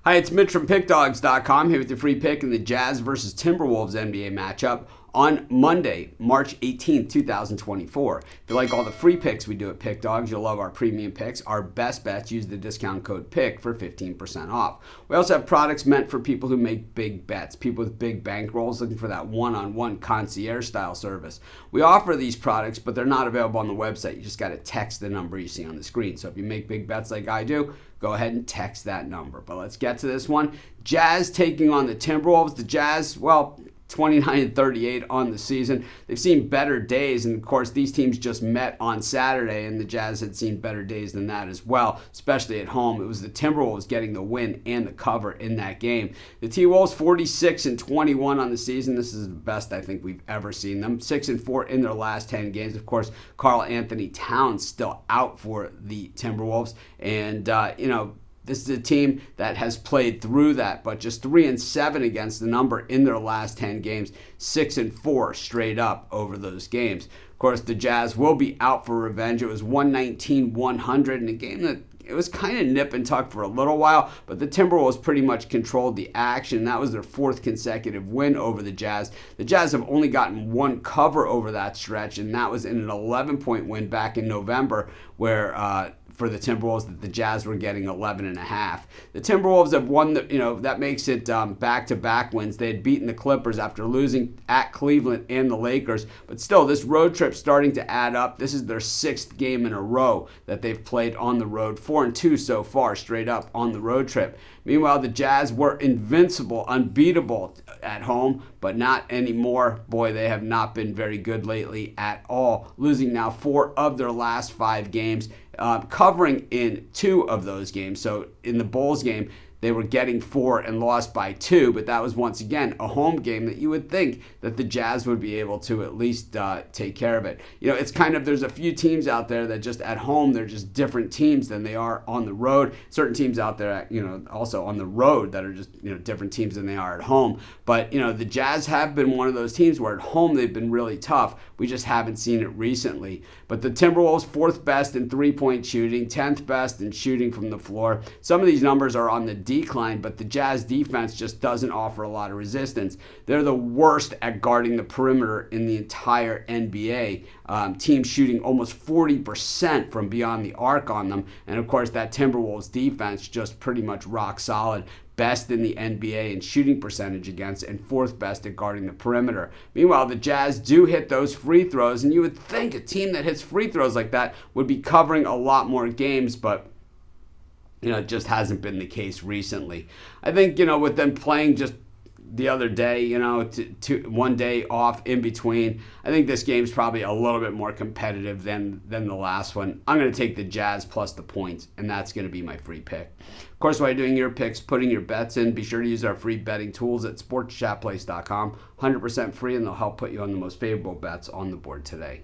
Hi, it's Mitch from Pickdawgz.com here with your free pick in the Jazz versus Timberwolves NBA matchup on Monday, March 18th, 2024. If you like all the free picks we do at Pick Dawgz, you'll love our premium picks. Our best bets, use the discount code PICK for 15% off. We also have products meant for people who make big bets, people with big bankrolls looking for that one-on-one concierge style service. We offer these products, but they're not available on the website. You just got to text the number you see on the screen. So if you make big bets like I do, go ahead and text that number. But let's get to this one. Jazz taking on the Timberwolves. The Jazz, 29-38 on the season. They've seen better days, and of course these teams just met on Saturday, and the Jazz had seen better days than that as well, especially at home. It was the Timberwolves getting the win and the cover in that game. The T-Wolves 46-21 on the season. This is the best I think we've ever seen them. 6-4 in their last 10 games. Of course, Karl Anthony Towns still out for the Timberwolves, and this is a team that has played through that, but just 3-7 against the number in their last 10 games, 6-4 straight up over those games. Of course, the Jazz will be out for revenge. It was 119-100 in a game that it was kind of nip and tuck for a little while, but the Timberwolves pretty much controlled the action. That was their fourth consecutive win over the Jazz. The Jazz have only gotten one cover over that stretch, and that was in an 11-point win back in November where for the Timberwolves that the Jazz were getting 11.5. The Timberwolves have won that makes it back-to-back wins. They had beaten the Clippers after losing at Cleveland and the Lakers, but still this road trip starting to add up. This is their sixth game in a row that they've played on the road, 4-2 so far straight up on the road trip. Meanwhile, the Jazz were invincible, unbeatable at home, but not anymore. Boy, they have not been very good lately at all, losing now 4 of their last 5 games. Covering in 2 of those games. So in the Bulls game, they were getting 4 and lost by 2, but that was once again a home game that you would think that the Jazz would be able to at least take care of it. It's kind of, there's a few teams out there that just at home, they're just different teams than they are on the road. Certain teams out there, also on the road that are just, different teams than they are at home. But, the Jazz have been one of those teams where at home they've been really tough. We just haven't seen it recently. But the Timberwolves, 4th best in three-point shooting, 10th best in shooting from the floor. Some of these numbers are on the decline, but the Jazz defense just doesn't offer a lot of resistance. They're the worst at guarding the perimeter in the entire NBA. Teams shooting almost 40% from beyond the arc on them. And of course, that Timberwolves defense just pretty much rock solid. Best in the NBA in shooting percentage against, and 4th best at guarding the perimeter. Meanwhile, the Jazz do hit those free throws, and you would think a team that hits free throws like that would be covering a lot more games, but it just hasn't been the case recently. I think, with them playing just the other day, one day off in between, I think this game's probably a little bit more competitive than the last one. I'm going to take the Jazz plus the points, and that's going to be my free pick. Of course, while you're doing your picks, putting your bets in, be sure to use our free betting tools at sportschatplace.com. 100% free, and they'll help put you on the most favorable bets on the board today.